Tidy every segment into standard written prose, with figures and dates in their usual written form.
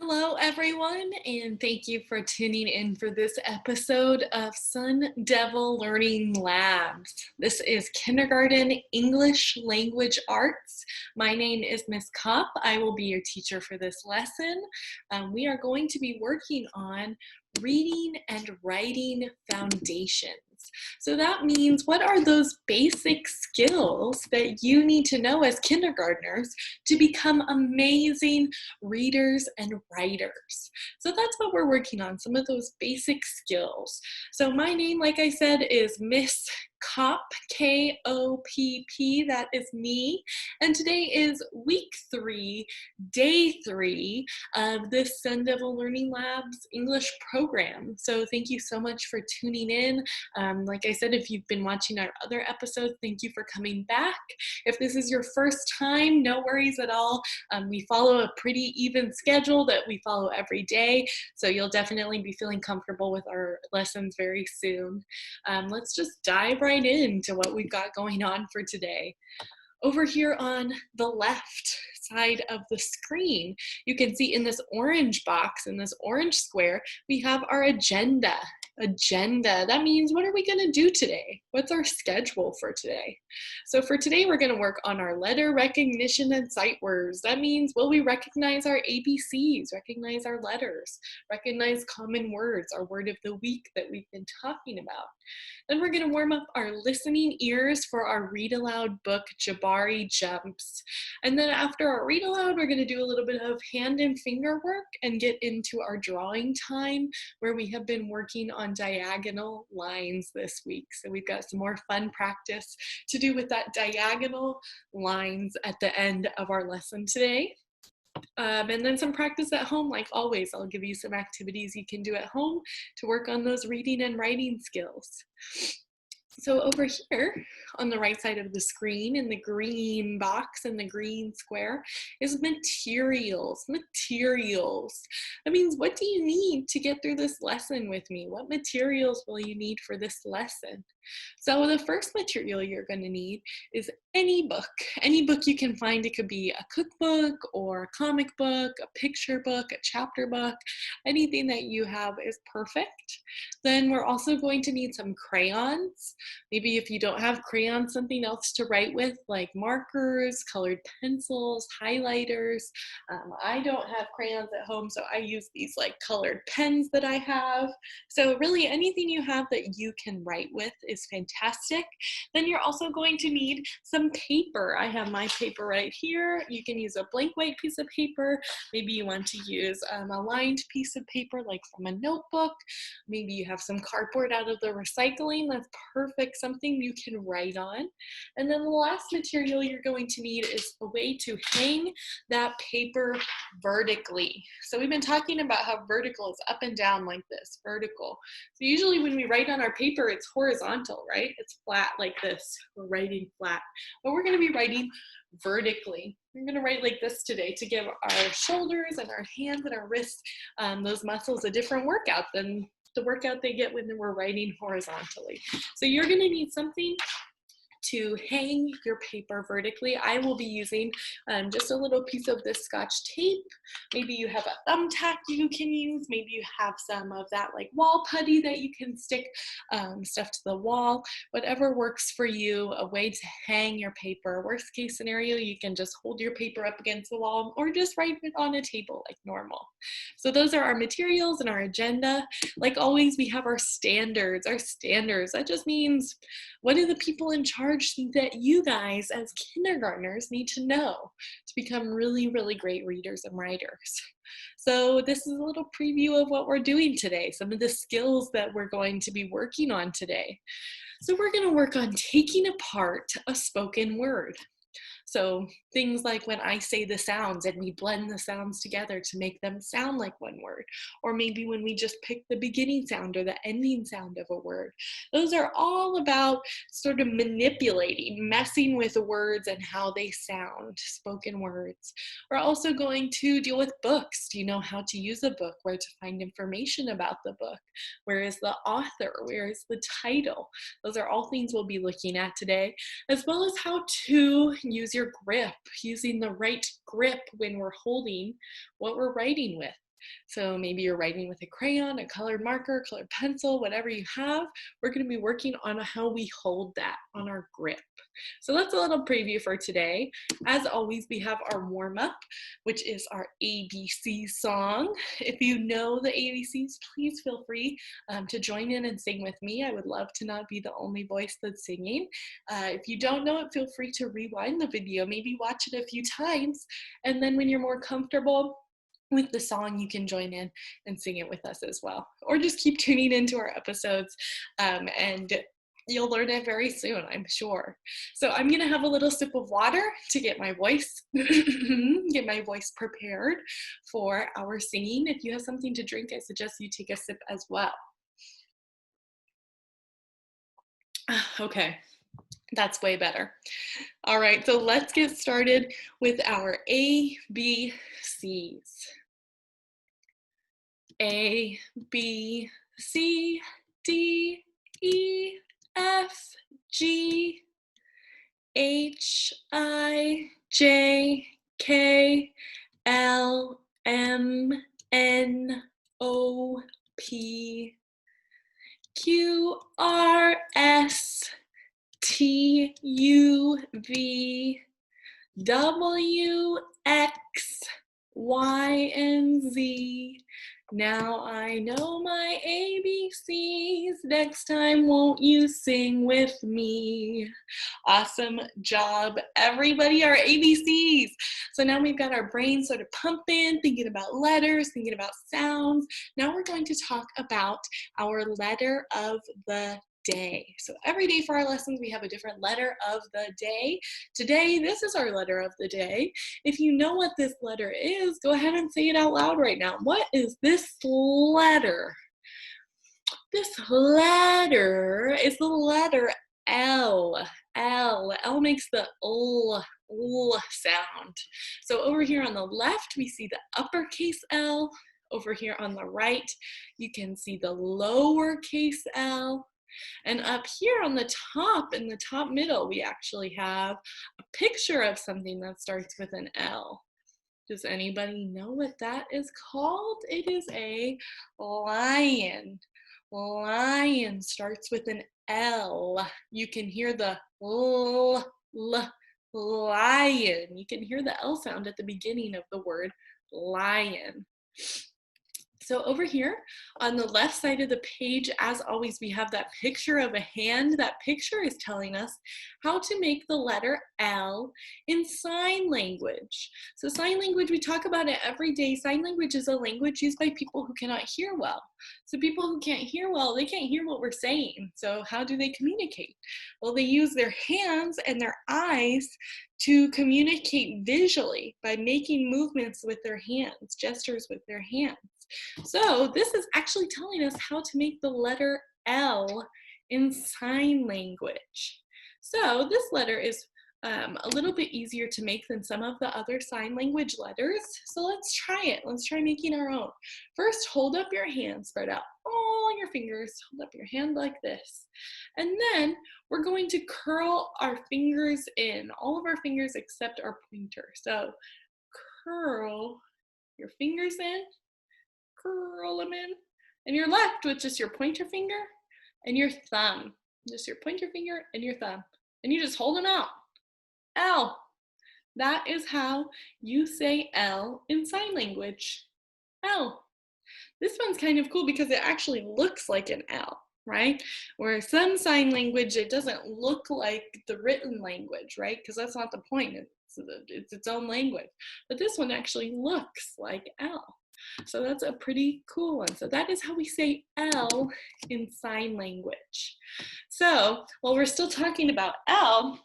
Hello, everyone, and thank you for tuning in for this episode of Sun Devil Learning Labs. This is Kindergarten English Language Arts. My name is Miss Kopp. I will be your teacher for this lesson. We are going to be working on reading and writing foundations. So that means what are those basic skills that you need to know as kindergartners to become amazing readers and writers. So that's what we're working on, some of those basic skills. So my name, like I said, is Miss Kopp, K-O-P-P, that is me. And today is week 3, day 3 of this Sun Devil Learning Labs English program. So thank you so much for tuning in. Like I said, if you've been watching our other episodes, thank you for coming back. If this is your first time, no worries at all. We follow a pretty even schedule that we follow every day, so you'll definitely be feeling comfortable with our lessons very soon. Let's just dive right into what we've got going on for today. Over here on the left side of the screen, you can see in this orange box, in this orange square, we have our agenda. Agenda, that means what are we gonna do today? What's our schedule for today? So for today, we're gonna work on our letter recognition and sight words. That means will we recognize our ABCs, recognize our letters, recognize common words, our word of the week that we've been talking about. Then we're gonna warm up our listening ears for our read aloud book, Jabari Jumps. And then after our read aloud, we're gonna do a little bit of hand and finger work and get into our drawing time where we have been working on diagonal lines this week. So we've got some more fun practice to do with that diagonal lines at the end of our lesson today. And then some practice at home, like always. I'll give you some activities you can do at home to work on those reading and writing skills. So over here on the right side of the screen in the green box in the green square is materials, materials. That means what do you need to get through this lesson with me? What materials will you need for this lesson? So the first material you're going to need is any book you can find. It could be a cookbook or a comic book, a picture book, a chapter book, anything that you have is perfect. Then we're also going to need some crayons. Maybe if you don't have crayons, something else to write with, like markers, colored pencils, highlighters. I don't have crayons at home, so I use these like colored pens that I have. So really anything you have that you can write with is fantastic. Then you're also going to need some paper. I have my paper right here. You can use a blank white piece of paper. Maybe you want to use a lined piece of paper like from a notebook. Maybe you have some cardboard out of the recycling. That's perfect, something you can write on. And then the last material you're going to need is a way to hang that paper vertically. So we've been talking about how vertical is up and down like this, vertical. So usually when we write on our paper, it's horizontal, right? It's flat like this. We're writing flat. But we're going to be writing vertically. We're going to write like this today to give our shoulders and our hands and our wrists, those muscles, a different workout than the workout they get when we're writing horizontally. So you're going to need something to hang your paper vertically. I will be using just a little piece of this Scotch tape. Maybe you have a thumbtack you can use. Maybe you have some of that like wall putty that you can stick stuff to the wall. Whatever works for you, a way to hang your paper. Worst case scenario, you can just hold your paper up against the wall or just write it on a table like normal. So those are our materials and our agenda. Like always, we have our standards. Our standards, that just means what do the people in charge think that you guys as kindergartners need to know to become really, really great readers and writers? So this is a little preview of what we're doing today, some of the skills that we're going to be working on today. So we're going to work on taking apart a spoken word. So things like when I say the sounds and we blend the sounds together to make them sound like one word, or maybe when we just pick the beginning sound or the ending sound of a word. Those are all about sort of manipulating, messing with words and how they sound, spoken words. We're also going to deal with books. Do you know how to use a book, where to find information about the book? Where is the author? Where is the title? Those are all things we'll be looking at today, as well as how to use your grip, using the right grip when we're holding what we're writing with. So maybe you're writing with a crayon, a colored marker, colored pencil, whatever you have. We're going to be working on how we hold that on our grip. So that's a little preview for today. As always, we have our warm-up, which is our ABC song. If you know the ABCs, please feel free to join in and sing with me. I would love to not be the only voice that's singing. If you don't know it, feel free to rewind the video, maybe watch it a few times, and then when you're more comfortable with the song, you can join in and sing it with us as well. Or just keep tuning into our episodes and you'll learn it very soon, I'm sure. So I'm gonna have a little sip of water to get my voice, prepared for our singing. If you have something to drink, I suggest you take a sip as well. Okay, that's way better. All right, so let's get started with our ABCs. A, B, C, D, E, F, G, H, I, J, K, L, M, N, O, P, Q, R, S, T, U, V, W, X, Y, and Z. Now I know my ABCs. Next time, won't you sing with me? Awesome job, everybody, our ABCs. So now we've got our brain sort of pumping, thinking about letters, thinking about sounds. Now we're going to talk about our letter of the day. So every day for our lessons, we have a different letter of the day. Today, this is our letter of the day. If you know what this letter is, go ahead and say it out loud right now. What is this letter? This letter is the letter L. L makes the L sound. So over here on the left, we see the uppercase L. Over here on the right, you can see the lowercase L. And up here on the top, in the top middle, we actually have a picture of something that starts with an L. Does anybody know what that is called? It is a lion. Lion starts with an L. You can hear the lion. You can hear the L sound at the beginning of the word lion. So over here on the left side of the page, as always, we have that picture of a hand. That picture is telling us how to make the letter L in sign language. So sign language, we talk about it every day. Sign language is a language used by people who cannot hear well. So people who can't hear well, they can't hear what we're saying. So how do they communicate? Well, they use their hands and their eyes to communicate visually by making movements with their hands, gestures with their hands. So this is actually telling us how to make the letter L in sign language. So this letter is a little bit easier to make than some of the other sign language letters. So let's try it. Let's try making our own. First, hold up your hand, spread out all your fingers, hold up your hand like this. And then we're going to curl our fingers in, all of our fingers except our pointer. So curl your fingers in, curl them in, and you're left with just your pointer finger and your thumb. Just your pointer finger and your thumb. And you just hold them out. L. That is how you say L in sign language. L. This one's kind of cool because it actually looks like an L, right? Where some sign language, it doesn't look like the written language, right? Because that's not the point. It's its own language. But this one actually looks like L. So that's a pretty cool one. So that is how we say L in sign language. So while we're still talking about L,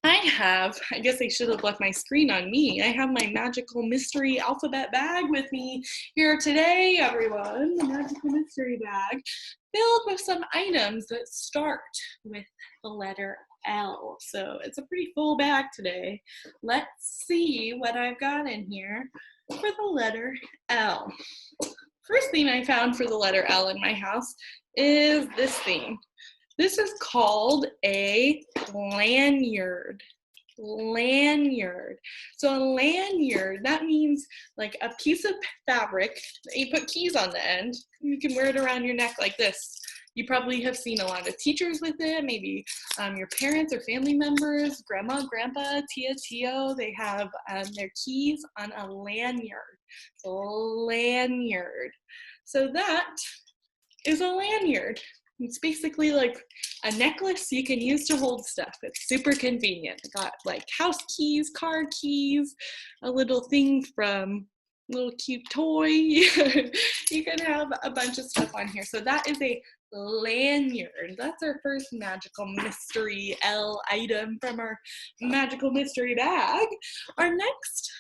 I guess I should have left my screen on me. I have my magical mystery alphabet bag with me here today, everyone. The magical mystery bag filled with some items that start with the letter L. So it's a pretty full bag today. Let's see what I've got in here for the letter L. First thing I found for the letter L in my house is this thing. This is called a lanyard. lanyard. So a lanyard, that means like a piece of fabric that you put keys on the end. You can wear it around your neck like this. You probably have seen a lot of teachers with it, maybe your parents or family members, grandma, grandpa, tia, tio, they have their keys on a lanyard. So lanyard. So that is a lanyard. It's basically like a necklace you can use to hold stuff. It's super convenient. I got like house keys, car keys, a little thing from a little cute toy. You can have a bunch of stuff on here. So that is a lanyard. That's our first magical mystery L item from our magical mystery bag. Our next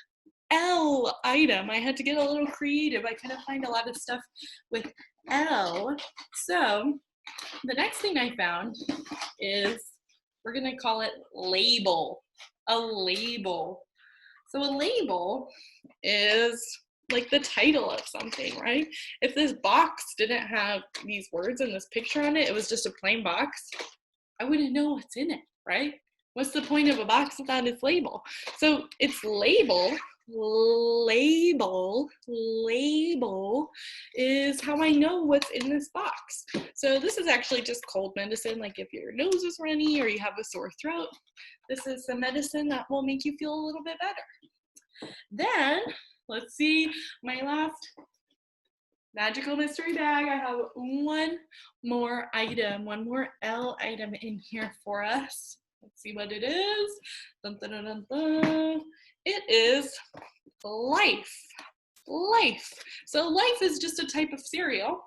L item, I had to get a little creative. I couldn't find a lot of stuff with L. So the next thing I found is, we're going to call it label. A label. So a label is like the title of something, right? If this box didn't have these words and this picture on it, it was just a plain box, I wouldn't know what's in it, right? What's the point of a box without its label? So its label is how I know what's in this box. So this is actually just cold medicine, like if your nose is runny or you have a sore throat, this is some medicine that will make you feel a little bit better. Then, let's see, my last magical mystery bag. I have one more item, one more L item in here for us. Let's see what it is. Dun, dun, dun, dun, dun. It is life. Life. So life is just a type of cereal.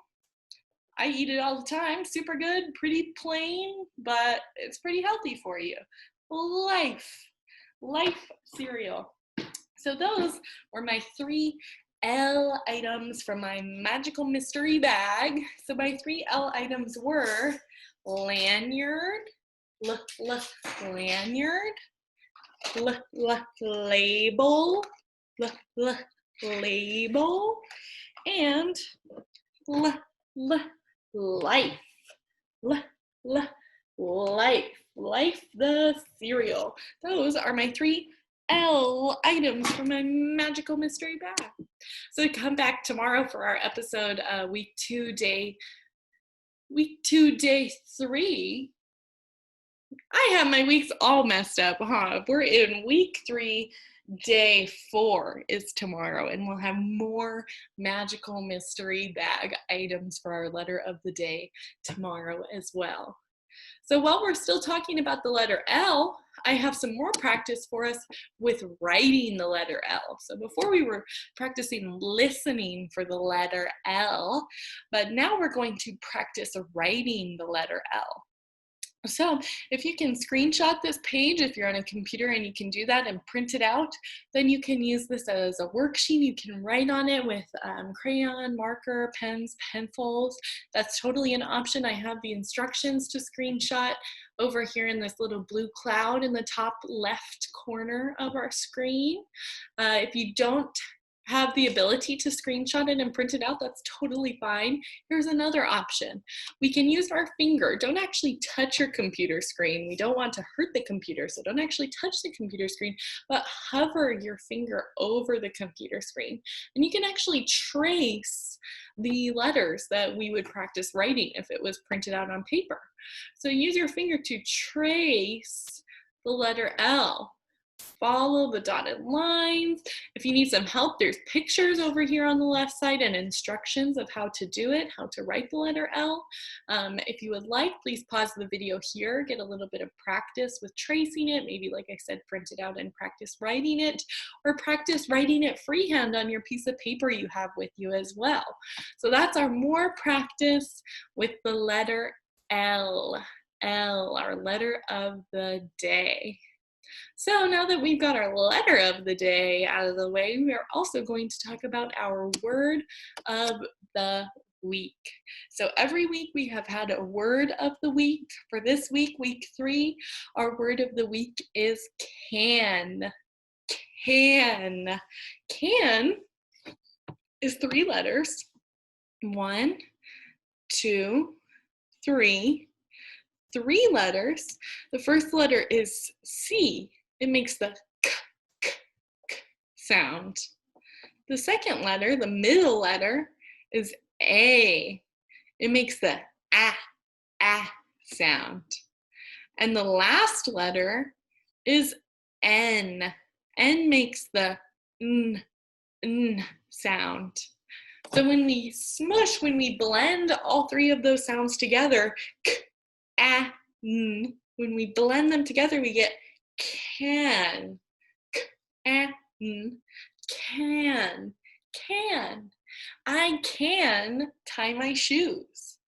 I eat it all the time. Super good, pretty plain, but it's pretty healthy for you. Life. Life cereal. So those were my 3 L items from my magical mystery bag. So my 3 L items were lanyard, lanyard, label, label, and life, life the cereal. Those are my 3 L items from my magical mystery bag. So come back tomorrow for our episode, week 2, day 3. I have my weeks all messed up, huh? We're in week 3, day 4 is tomorrow, and we'll have more magical mystery bag items for our letter of the day tomorrow as well. So while we're still talking about the letter L, I have some more practice for us with writing the letter L. So before we were practicing listening for the letter L, but now we're going to practice writing the letter L. So if you can screenshot this page, if you're on a computer and you can do that and print it out, then you can use this as a worksheet. You can write on it with crayon, marker, pens, pencils. That's totally an option. I have the instructions to screenshot over here in this little blue cloud in the top left corner of our screen. If you don't have the ability to screenshot it and print it out, that's totally fine. Here's another option. We can use our finger. Don't actually touch your computer screen. We don't want to hurt the computer, so don't actually touch the computer screen, but hover your finger over the computer screen. And you can actually trace the letters that we would practice writing if it was printed out on paper. So use your finger to trace the letter L. Follow the dotted lines. If you need some help, there's pictures over here on the left side and instructions of how to do it, how to write the letter L. If you would like, please pause the video here, get a little bit of practice with tracing it, maybe like I said, print it out and practice writing it, or practice writing it freehand on your piece of paper you have with you as well. So that's our more practice with the letter L, our letter of the day. So now that we've got our letter of the day out of the way, we are also going to talk about our word of the week. So every week we have had a word of the week. For this week, week 3, our word of the week is can. Can. Can is 3 letters. 1, 2, 3. 3 letters. The first letter is C. It makes the k, k, k sound. The second letter, the middle letter, is A. It makes the ah sound. And the last letter is N. N makes the n sound. So when we smush, when we blend all three of those sounds together, k, a, n, when we blend them together, we get can. K, a, n, can. Can. I can tie my shoes.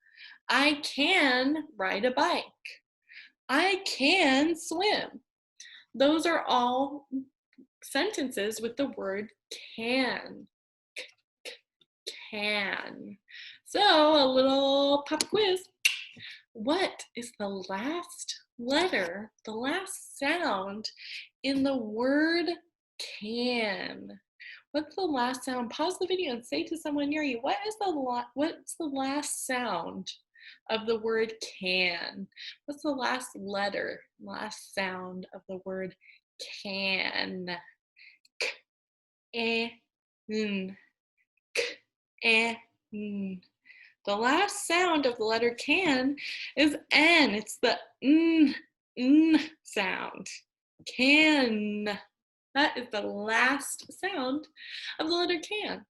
I can ride a bike. I can swim. Those are all sentences with the word can. Can. So a little pop quiz. What is the last letter, the last sound in the word can? What's the last sound? Pause the video and say to someone near you, what's the last sound of the word can? What's the last letter, last sound of the word can? K, n, k, n. The last sound of the letter can is N. It's the n sound. Can. That is the last sound of the letter can.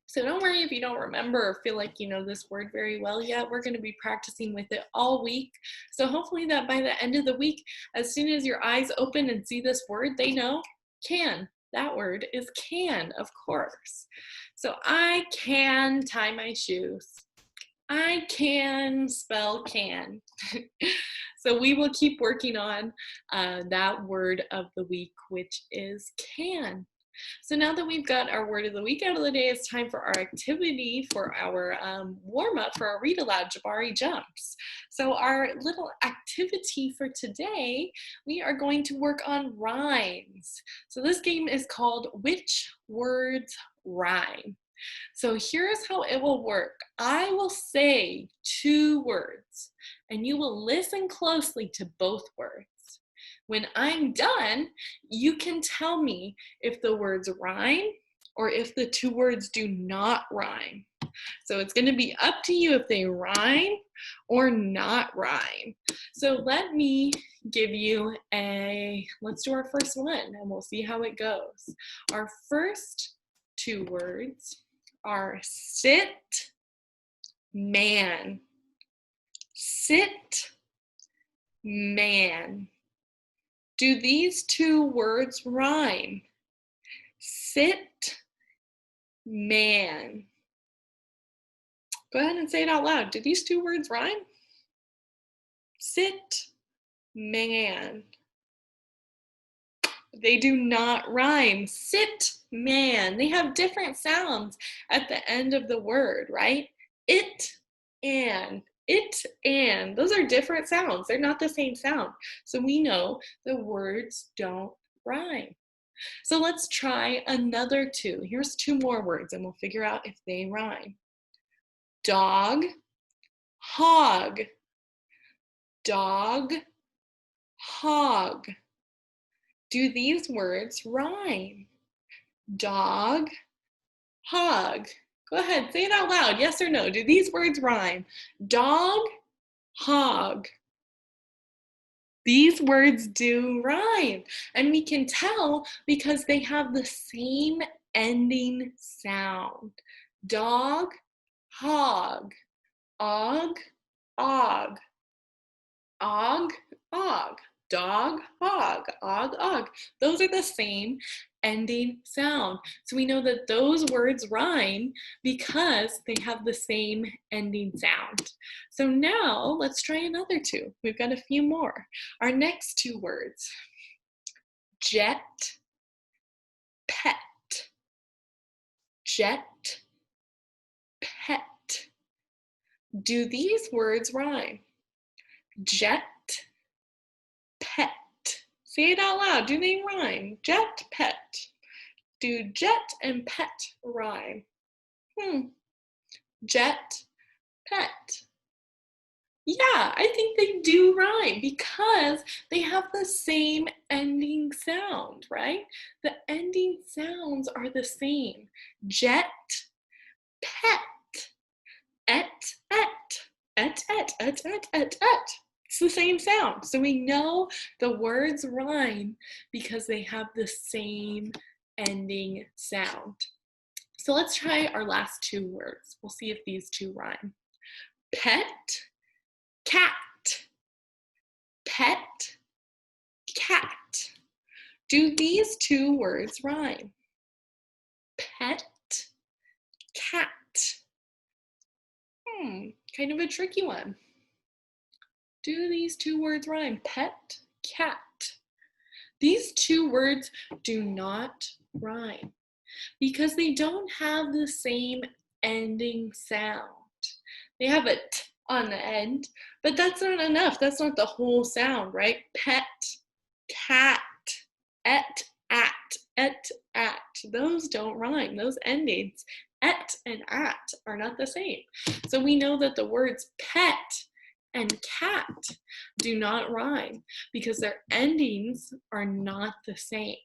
So don't worry if you don't remember or feel like you know this word very well yet. We're going to be practicing with it all week. So hopefully that by the end of the week, as soon as your eyes open and see this word, they know can. That word is can, of course. So I can tie my shoes. I can spell can. So we will keep working on that word of the week, which is can. So now that we've got our word of the week out of the day, it's time for our activity, for our warm-up, for our read aloud Jabari jumps. So our little activity for today, we are going to work on rhymes. So this game is called Which Words Rhyme? So here's how it will work. I will say two words, and you will listen closely to both words. When I'm done, you can tell me if the words rhyme or if the two words do not rhyme. So it's going to be up to you if they rhyme or not rhyme. So let me give you let's do our first one and we'll see how it goes. Our first two words are sit, man. Sit, man. Do these two words rhyme? Sit, man. Go ahead and say it out loud. Do these two words rhyme? Sit, man. They do not rhyme. Sit, man. They have different sounds at the end of the word, right? It and. Those are different sounds. They're not the same sound. So we know the words don't rhyme. So let's try another two. Here's two more words and we'll figure out if they rhyme. Dog, hog. Dog, hog. Do these words rhyme? Dog, hog. Go ahead, say it out loud, yes or no. Do these words rhyme? Dog, hog. These words do rhyme, and we can tell because they have the same ending sound. Dog, hog. Og, og. Og, og. Dog, hog, og. Those are the same ending sound. So we know that those words rhyme because they have the same ending sound. So now let's try another two. We've got a few more. Our next two words, jet, pet. Jet, pet. Do these words rhyme? Jet, pet. Say it out loud. Do they rhyme? Jet, pet. Do jet and pet rhyme? Jet, pet. Yeah, I think they do rhyme because they have the same ending sound, right? The ending sounds are the same. Jet, pet, et, et, et, et, et, et, et, et. It's the same sound. So we know the words rhyme because they have the same ending sound. So let's try our last two words. We'll see if these two rhyme. Pet, cat. Pet, cat. Do these two words rhyme? Pet, cat. Kind of a tricky one. Do these two words rhyme? Pet, cat. These two words do not rhyme because they don't have the same ending sound. They have a t on the end, but that's not enough. That's not the whole sound, right? Pet, cat, et, at. Those don't rhyme. Those endings, et and at, are not the same. So we know that the words pet and cat do not rhyme because their endings are not the same.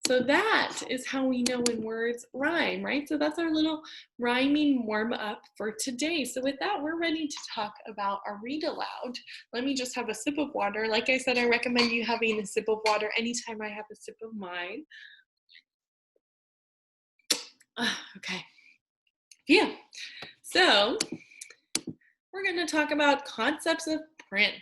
So that is how we know when words rhyme, right? So that's our little rhyming warm up for today. So with that, we're ready to talk about our read aloud. Let me just have a sip of water. Like I said, I recommend you having a sip of water anytime I have a sip of mine. Okay. Yeah. So we're going to talk about concepts of print.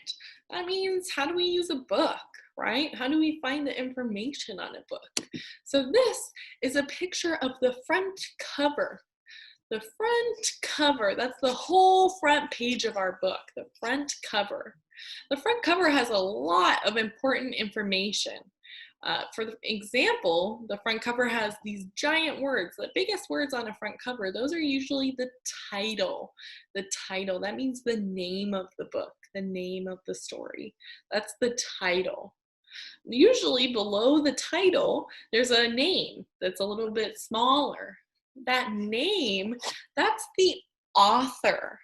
That means, how do we use a book, right? How do we find the information on a book? So this is a picture of the front cover. The front cover, that's the whole front page of our book, the front cover. The front cover has a lot of important information. For example, the front cover has these giant words. The biggest words on a front cover, those are usually the title. The title, that means the name of the book, the name of the story. That's the title. Usually below the title, there's a name that's a little bit smaller. That name, that's the author.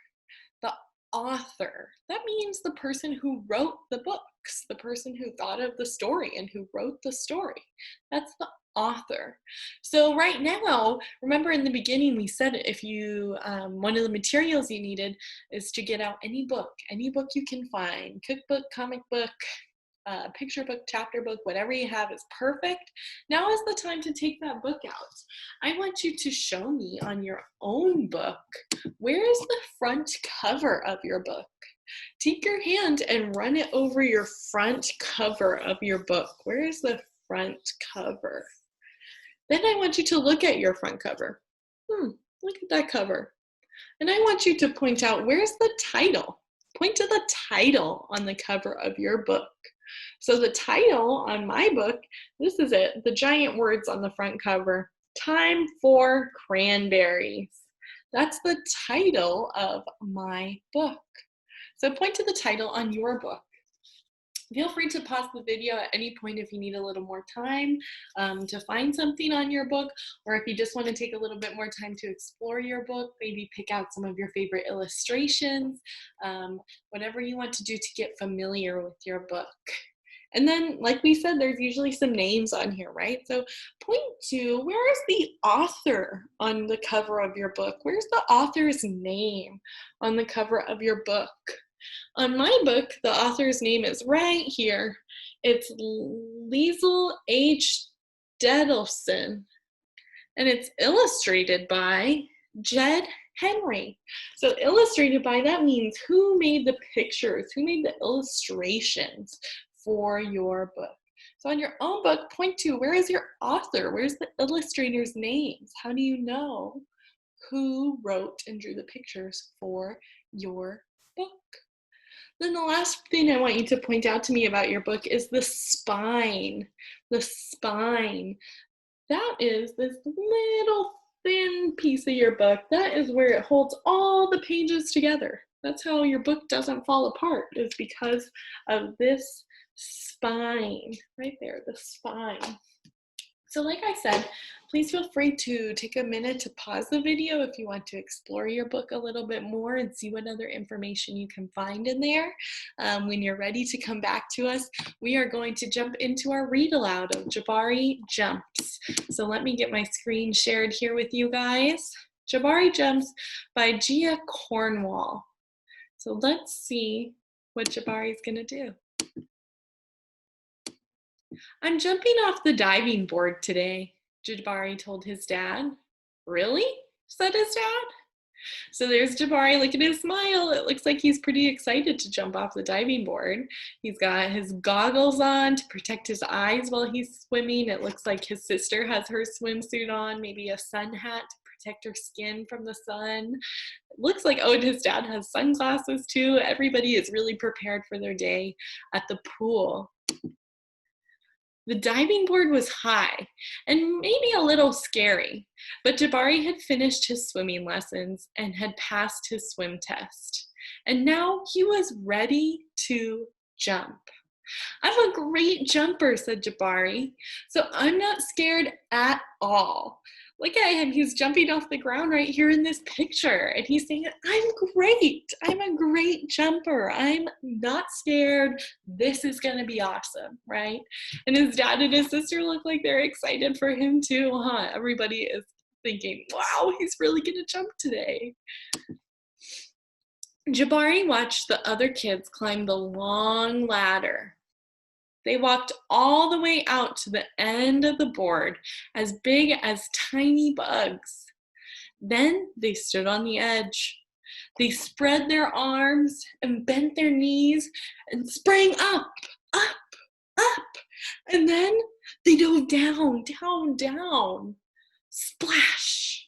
The author. That means the person who wrote the books, the person who thought of the story and who wrote the story. That's the author. So right now, remember in the beginning we said if you, one of the materials you needed is to get out any book you can find, cookbook, comic book, picture book, chapter book, whatever you have is perfect. Now is the time to take that book out. I want you to show me on your own book, where is the front cover of your book? Take your hand and run it over your front cover of your book. Where is the front cover? Then I want you to look at your front cover. Look at that cover. And I want you to point out, where's the title? Point to the title on the cover of your book. So the title on my book, this is it, the giant words on the front cover, Time for Cranberries. That's the title of my book. So point to the title on your book. Feel free to pause the video at any point if you need a little more time to find something on your book, or if you just want to take a little bit more time to explore your book, maybe pick out some of your favorite illustrations, whatever you want to do to get familiar with your book. And then, like we said, there's usually some names on here, right? So point to, where is the author on the cover of your book? Where's the author's name on the cover of your book? On my book, the author's name is right here. It's Liesl H. Dedelson, and it's illustrated by Jed Henry. So illustrated by, that means who made the pictures, who made the illustrations for your book. So on your own book, point to, where is your author? Where's the illustrator's names? How do you know who wrote and drew the pictures for your book? Then the last thing I want you to point out to me about your book is the spine. The spine. That is this little thin piece of your book. That is where it holds all the pages together. That's how your book doesn't fall apart, is because of this spine right there, the spine. So like I said, please feel free to take a minute to pause the video if you want to explore your book a little bit more and see what other information you can find in there. When you're ready to come back to us, we are going to jump into our read aloud of Jabari Jumps. So let me get my screen shared here with you guys. Jabari Jumps by Gia Cornwall. So let's see what Jabari's gonna do. I'm jumping off the diving board today, Jabari told his dad. Really? Said his dad. So there's Jabari, look at his smile. It looks like he's pretty excited to jump off the diving board. He's got his goggles on to protect his eyes while he's swimming. It looks like his sister has her swimsuit on, maybe a sun hat to protect her skin from the sun. It looks like, oh, and his dad has sunglasses too. Everybody is really prepared for their day at the pool. The diving board was high and maybe a little scary, but Jabari had finished his swimming lessons and had passed his swim test. And now he was ready to jump. I'm a great jumper, said Jabari, so I'm not scared at all. Look at him, he's jumping off the ground right here in this picture, and he's saying, I'm great, I'm a great jumper, I'm not scared, this is gonna be awesome, right? And his dad and his sister look like they're excited for him too, huh? Everybody is thinking, wow, he's really gonna jump today. Jabari watched the other kids climb the long ladder. They walked all the way out to the end of the board, as big as tiny bugs. Then they stood on the edge. They spread their arms and bent their knees and sprang up, up, up. And then they dove down, down, down. Splash.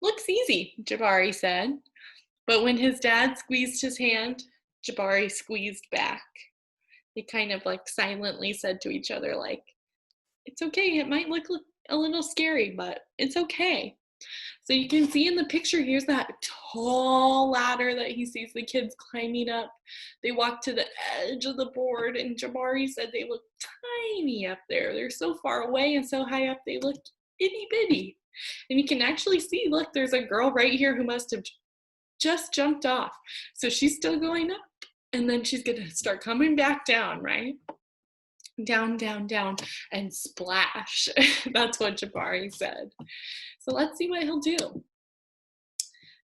Looks easy, Jabari said. But when his dad squeezed his hand, Jabari squeezed back. They kind of like silently said to each other, like, it's okay, it might look a little scary, but it's okay. So you can see in the picture, here's that tall ladder that he sees the kids climbing up. They walk to the edge of the board, and Jabari said they look tiny up there. They're so far away and so high up, they look itty bitty. And you can actually see, look, there's a girl right here who must have just jumped off. So she's still going up. And then she's gonna start coming back down, right? Down, down, down, and splash. That's what Jabari said. So let's see what he'll do.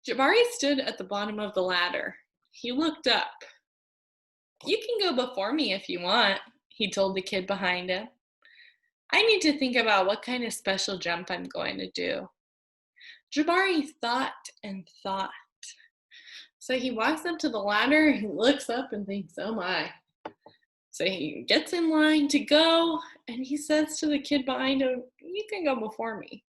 Jabari stood at the bottom of the ladder. He looked up. You can go before me if you want, he told the kid behind him. I need to think about what kind of special jump I'm going to do. Jabari thought and thought. So he walks up to the ladder, he looks up and thinks, oh my. So he gets in line to go, and he says to the kid behind him, you can go before me.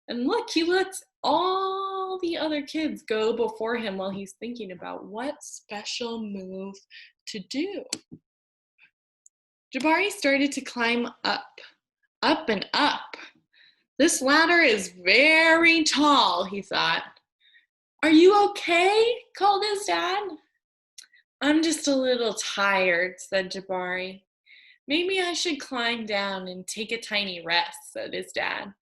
And look, he lets all the other kids go before him while he's thinking about what special move to do. Jabari started to climb up and up. This ladder is very tall, he thought. Are you okay? Called his dad. I'm just a little tired, said Jabari. Maybe I should climb down and take a tiny rest, said his dad.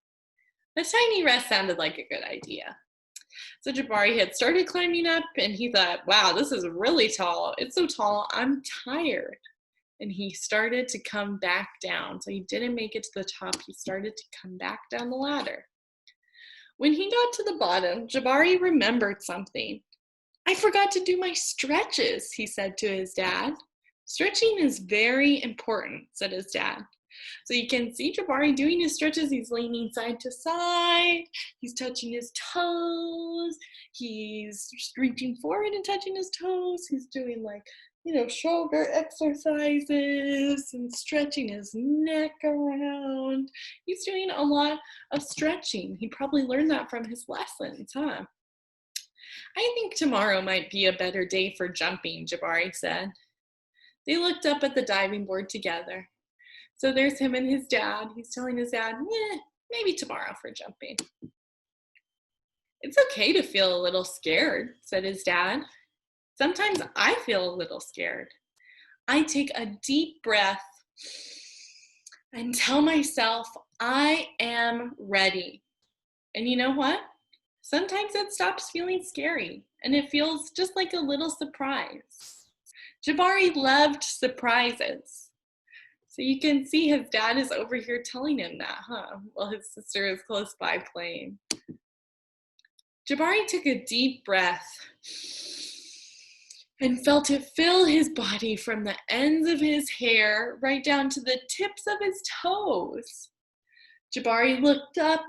A tiny rest sounded like a good idea. So Jabari had started climbing up, and he thought, wow, this is really tall. It's so tall, I'm tired. And he started to come back down. So he didn't make it to the top. He started to come back down the ladder. When he got to the bottom, Jabari remembered something. I forgot to do my stretches, he said to his dad. Stretching is very important, said his dad. So you can see Jabari doing his stretches. He's leaning side to side. He's touching his toes. He's reaching forward and touching his toes. He's doing shoulder exercises and stretching his neck around. He's doing a lot of stretching. He probably learned that from his lessons, huh? I think tomorrow might be a better day for jumping, Jabari said. They looked up at the diving board together. So there's him and his dad. He's telling his dad, maybe tomorrow for jumping. It's okay to feel a little scared, said his dad. Sometimes I feel a little scared. I take a deep breath and tell myself I am ready. And you know what? Sometimes it stops feeling scary and it feels just like a little surprise. Jabari loved surprises. So you can see his dad is over here telling him that, huh? While his sister is close by playing. Jabari took a deep breath and felt it fill his body from the ends of his hair right down to the tips of his toes. Jabari looked up.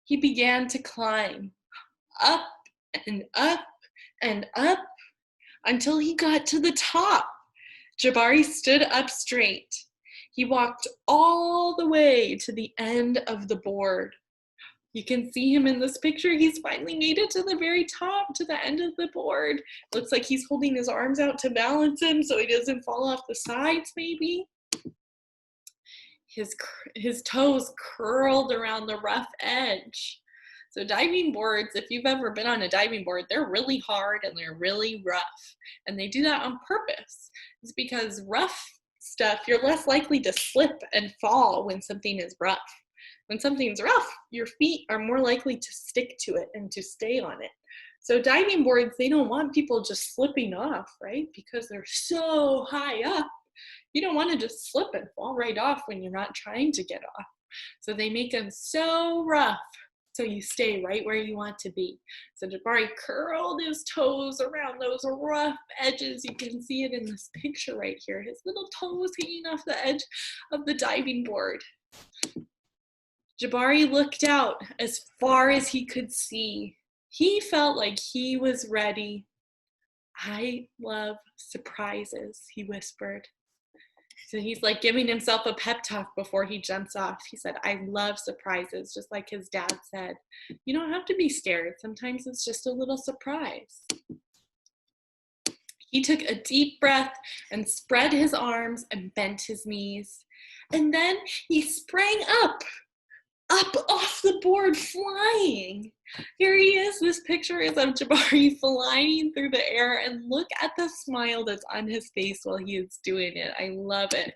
He began to climb up and up and up until he got to the top. Jabari stood up straight. He walked all the way to the end of the board. You can see him in this picture. He's finally made it to the very top, to the end of the board. Looks like he's holding his arms out to balance him so he doesn't fall off the sides, maybe. His toes curled around the rough edge. So diving boards, if you've ever been on a diving board, they're really hard and they're really rough. And they do that on purpose. It's because rough stuff, you're less likely to slip and fall when something is rough. When something's rough, your feet are more likely to stick to it and to stay on it. So diving boards, they don't want people just slipping off, right? Because they're so high up. You don't want to just slip and fall right off when you're not trying to get off. So they make them so rough so you stay right where you want to be. So Jabari curled his toes around those rough edges. You can see it in this picture right here. His little toes hanging off the edge of the diving board. Jabari looked out as far as he could see. He felt like he was ready. I love surprises, he whispered. So he's like giving himself a pep talk before he jumps off. He said, I love surprises, just like his dad said. You don't have to be scared. Sometimes it's just a little surprise. He took a deep breath and spread his arms and bent his knees. And then he sprang up off the board, flying. Here he is. This picture is of Jabari flying through the air, and look at the smile that's on his face while he is doing it. I love it.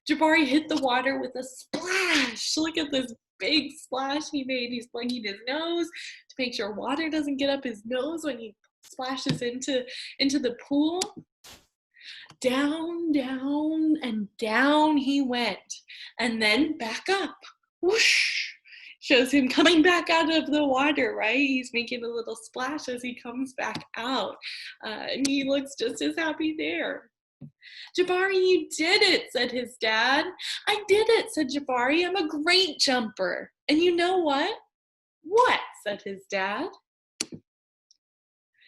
Jabari hit the water with a splash. Look at this big splash he made. He's plugging his nose to make sure water doesn't get up his nose when he splashes into the pool. Down, down, and down he went, and then back up. Whoosh! Shows him coming back out of the water, right? He's making a little splash as he comes back out. And he looks just as happy there. Jabari, you did it, said his dad. I did it, said Jabari. I'm a great jumper. And you know what? What? Said his dad.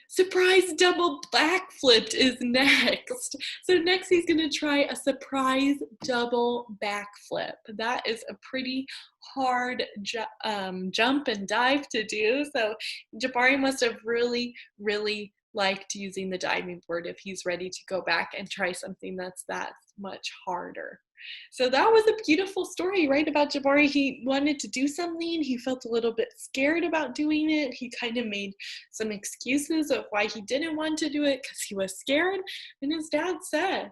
Surprise double backflip is next. So next he's going to try a surprise double backflip. That is a pretty hard jump and dive to do. So Jabari must have really, really liked using the diving board if he's ready to go back and try something that's that much harder. So that was a beautiful story, right, about Jabari. He wanted to do something. He felt a little bit scared about doing it. He kind of made some excuses of why he didn't want to do it because he was scared. And his dad said,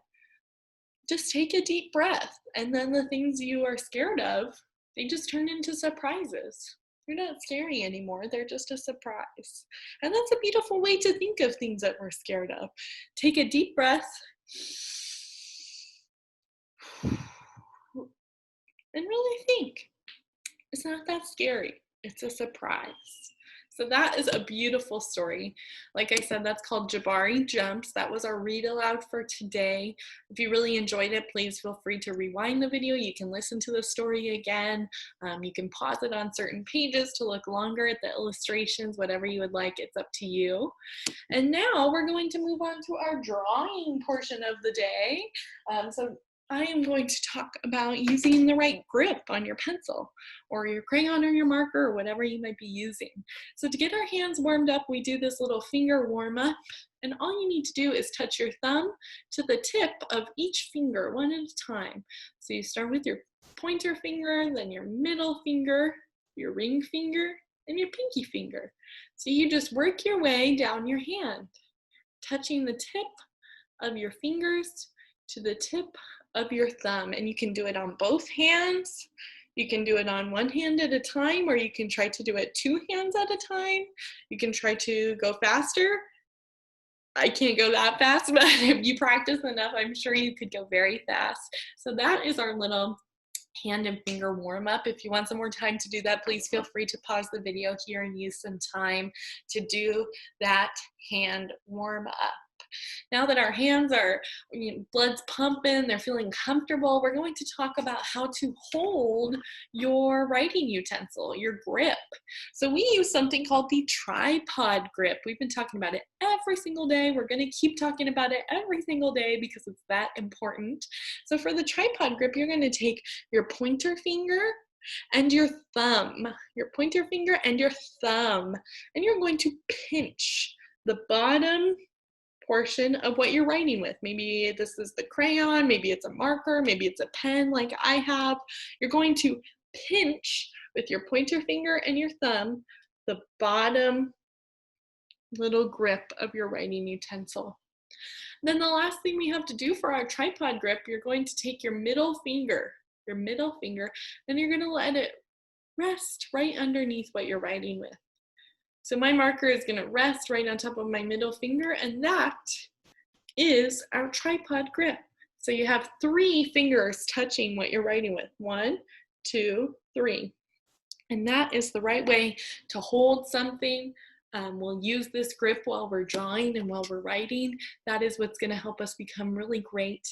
just take a deep breath. And then the things you are scared of, they just turn into surprises. They're not scary anymore. They're just a surprise. And that's a beautiful way to think of things that we're scared of. Take a deep breath. And really think, it's not that scary. It's a surprise. So that is a beautiful story. Like I said, that's called Jabari Jumps. That was our read aloud for today. If you really enjoyed it, please feel free to rewind the video. You can listen to the story again. You can pause it on certain pages to look longer at the illustrations, whatever you would like. It's up to you. And now we're going to move on to our drawing portion of the day. So I am going to talk about using the right grip on your pencil or your crayon or your marker or whatever you might be using. So to get our hands warmed up, we do this little finger warm up, and all you need to do is touch your thumb to the tip of each finger one at a time. So you start with your pointer finger, then your middle finger, your ring finger, and your pinky finger. So you just work your way down your hand, touching the tip of your fingers to the tip of your thumb, and you can do it on both hands. You can do it on one hand at a time, or you can try to do it two hands at a time. You can try to go faster. I can't go that fast, but if you practice enough, I'm sure you could go very fast. So that is our little hand and finger warm up. If you want some more time to do that, please feel free to pause the video here and use some time to do that hand warm up. Now that our hands are, blood's pumping, they're feeling comfortable, we're going to talk about how to hold your writing utensil, your grip. So we use something called the tripod grip. We've been talking about it every single day. We're going to keep talking about it every single day because it's that important. So for the tripod grip, you're going to take your pointer finger and your thumb, your pointer finger and your thumb, and you're going to pinch the bottom portion of what you're writing with. Maybe this is the crayon, maybe it's a marker, maybe it's a pen like I have. You're going to pinch with your pointer finger and your thumb the bottom little grip of your writing utensil. Then the last thing we have to do for our tripod grip, you're going to take your middle finger, and you're going to let it rest right underneath what you're writing with. So my marker is going to rest right on top of my middle finger, and that is our tripod grip. So you have 3 fingers touching what you're writing with. 1, 2, 3. And that is the right way to hold something. We'll use this grip while we're drawing and while we're writing. That is what's going to help us become really great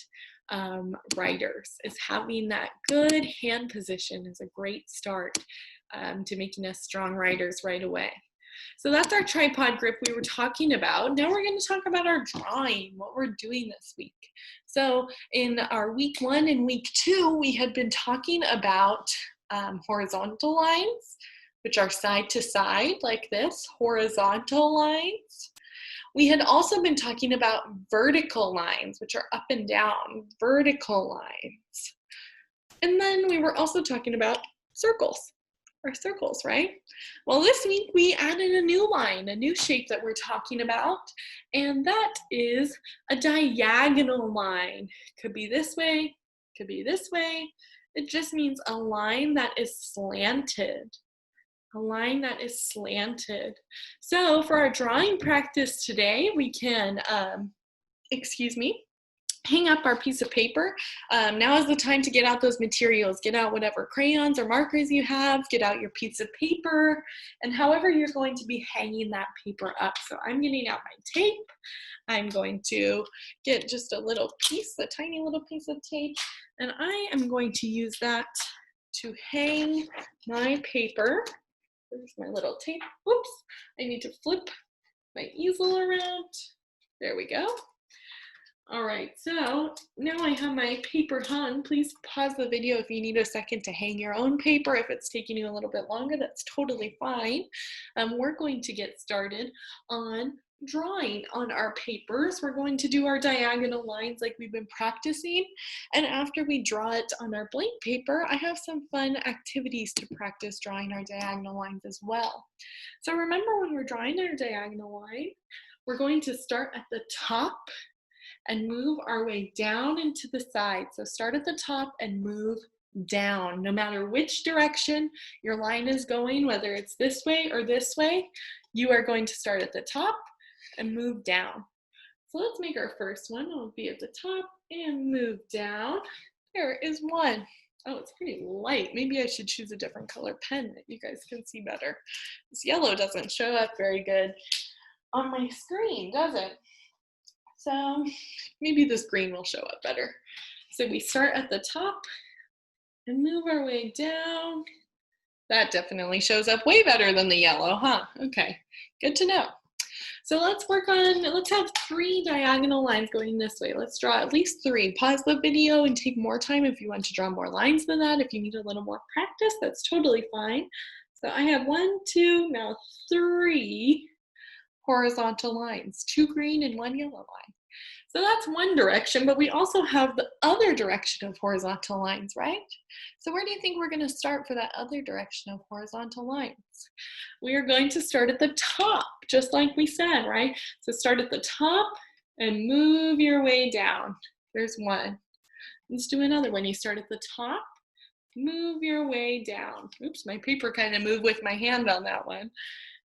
writers, is having that good hand position is a great start to making us strong writers right away. So that's our tripod grip we were talking about. Now we're going to talk about our drawing, what we're doing this week. So in our week 1 and week 2, we had been talking about horizontal lines, which are side to side like this, horizontal lines. We had also been talking about vertical lines, which are up and down, vertical lines. And then we were also talking about circles. Our circles, right? Well, this week we added a new line, a new shape that we're talking about, and that is a diagonal line. Could be this way, could be this way. It just means a line that is slanted. A line that is slanted. So for our drawing practice today, we can, hang up our piece of paper. Now is the time to get out those materials. Get out whatever crayons or markers you have. Get out your piece of paper, and however you're going to be hanging that paper up. So I'm getting out my tape. I'm going to get just a little piece, a tiny little piece of tape, and I am going to use that to hang my paper. There's my little tape. Whoops, I need to flip my easel around. There we go. All right, so now I have my paper hung. Please pause the video if you need a second to hang your own paper. If it's taking you a little bit longer, that's totally fine. We're going to get started on drawing on our papers. We're going to do our diagonal lines like we've been practicing. And after we draw it on our blank paper, I have some fun activities to practice drawing our diagonal lines as well. So remember, when we're drawing our diagonal line, we're going to start at the top and move our way down into the side. So start at the top and move down. No matter which direction your line is going, whether it's this way or this way, you are going to start at the top and move down. So let's make our first one. It'll be at the top and move down. There is one. Oh, it's pretty light. Maybe I should choose a different color pen that you guys can see better. This yellow doesn't show up very good on my screen, does it? So maybe this green will show up better. So we start at the top and move our way down. That definitely shows up way better than the yellow, huh? Okay, good to know. So let's have 3 diagonal lines going this way. Let's draw at least 3. Pause the video and take more time if you want to draw more lines than that. If you need a little more practice, that's totally fine. So I have 1, 2, now 3 horizontal lines, 2 green and 1 yellow line. So that's one direction, but we also have the other direction of horizontal lines, right? So where do you think we're going to start for that other direction of horizontal lines? We are going to start at the top, just like we said, right? So start at the top and move your way down. There's one. Let's do another one. You start at the top Move your way down. Oops, my paper kind of moved with my hand on that one.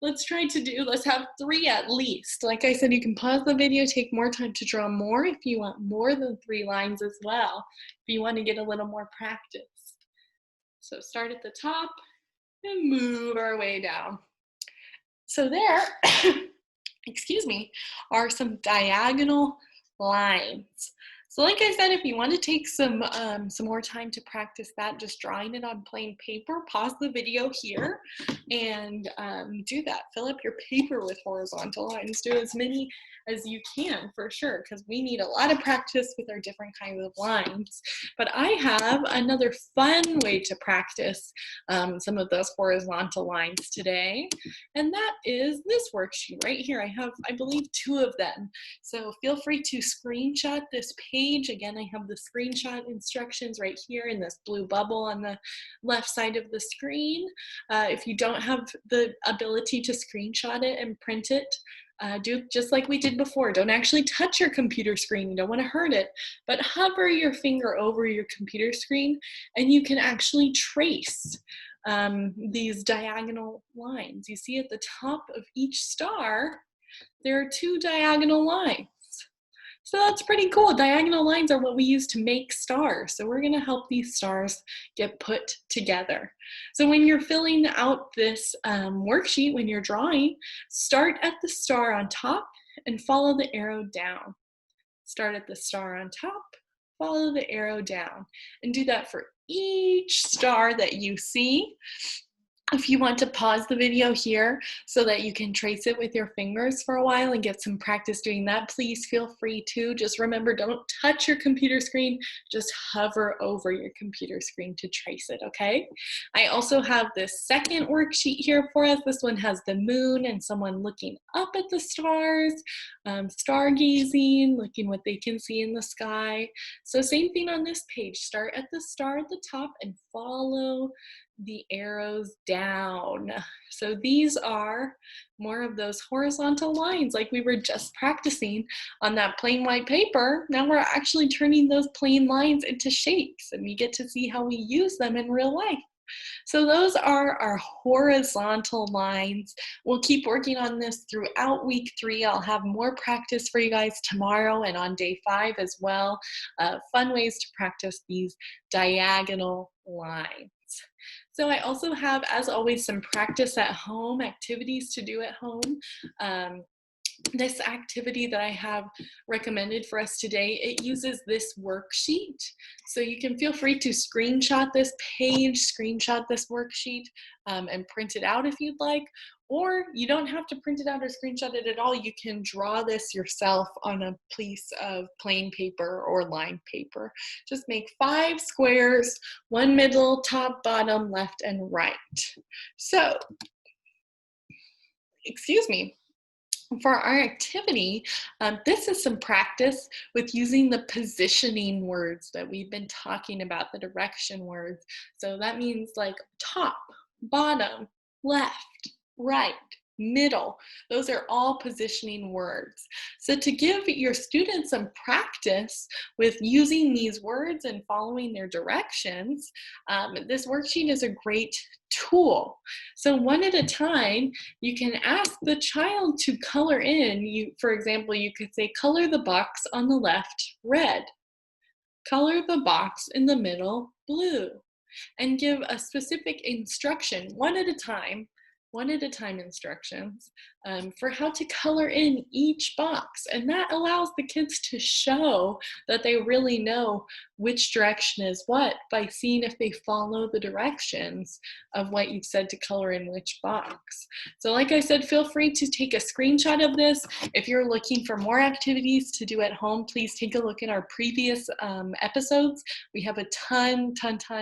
Let's have 3 at least. Like I said, you can pause the video, take more time to draw more if you want more than 3 lines as well, if you want to get a little more practice. So start at the top and move our way down. So there, excuse me, are some diagonal lines. So like I said, if you want to take some more time to practice that, just drawing it on plain paper, pause the video here and do that. Fill up your paper with horizontal lines. Do as many as you can for sure, because we need a lot of practice with our different kinds of lines. But I have another fun way to practice some of those horizontal lines today, and that is this worksheet right here. I have, I believe, 2 of them. So feel free to screenshot this page. Again, I have the screenshot instructions right here in this blue bubble on the left side of the screen. If you don't have the ability to screenshot it and print it, do just like we did before. Don't actually touch your computer screen. You don't want to hurt it, but hover your finger over your computer screen and you can actually trace these diagonal lines. You see at the top of each star, there are 2 diagonal lines. So that's pretty cool. Diagonal lines are what we use to make stars. So we're going to help these stars get put together. So when you're filling out this worksheet, when you're drawing, start at the star on top and follow the arrow down. Start at the star on top, follow the arrow down, and do that for each star that you see. If you want to pause the video here so that you can trace it with your fingers for a while and get some practice doing that, please feel free to. Just remember, don't touch your computer screen, just hover over your computer screen to trace it, okay? I also have this second worksheet here for us. This one has the moon and someone looking up at the stars, stargazing, looking what they can see in the sky. So same thing on this page. Start at the star at the top and follow the arrows down. So these are more of those horizontal lines like we were just practicing on that plain white paper. Now we're actually turning those plain lines into shapes and we get to see how we use them in real life. So those are our horizontal lines. We'll keep working on this throughout week 3. I'll have more practice for you guys tomorrow and on day 5 as well. Fun ways to practice these diagonal lines. So I also have, as always, some practice at home, activities to do at home. This activity that I have recommended for us today, it uses this worksheet. So you can feel free to screenshot this page, screenshot this worksheet, and print it out if you'd like. Or you don't have to print it out or screenshot it at all. You can draw this yourself on a piece of plain paper or lined paper. Just make 5 squares, 1 middle, top, bottom, left, and right. So, excuse me. For our activity, this is some practice with using the positioning words that we've been talking about, the direction words. So that means like top, bottom, left, right, middle. Those are all positioning words. So to give your students some practice with using these words and following their directions, this worksheet is a great tool. So one at a time, you can ask the child to color in. For example, you could say, color the box on the left red. Color the box in the middle blue. And give a specific instruction, one at a time instructions for how to color in each box. And that allows the kids to show that they really know which direction is what by seeing if they follow the directions of what you've said to color in which box. So like I said, feel free to take a screenshot of this. If you're looking for more activities to do at home, please take a look at our previous episodes. We have a ton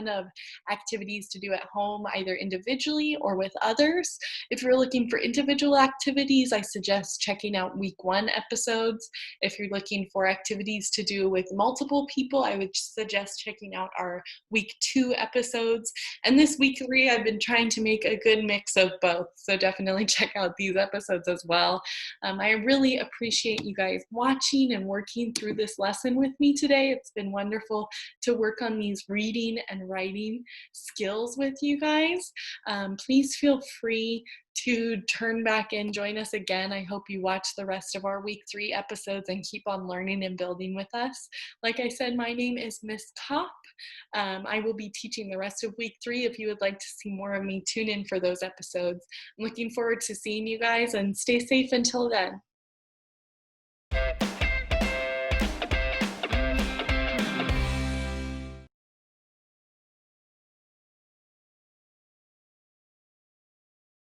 of activities to do at home, either individually or with others. If you're looking for individual activities, I suggest checking out week 1 episodes. If you're looking for activities to do with multiple people, I would suggest checking out our week 2 episodes. And this week 3, I've been trying to make a good mix of both. So definitely check out these episodes as well. I really appreciate you guys watching and working through this lesson with me today. It's been wonderful to work on these reading and writing skills with you guys. Please feel free to turn back and join us again. I hope you watch the rest of our week 3 episodes and keep on learning and building with us. Like I said, my name is Miss Kopp. I will be teaching the rest of week 3. If you would like to see more of me, tune in for those episodes. I'm looking forward to seeing you guys, and stay safe until then.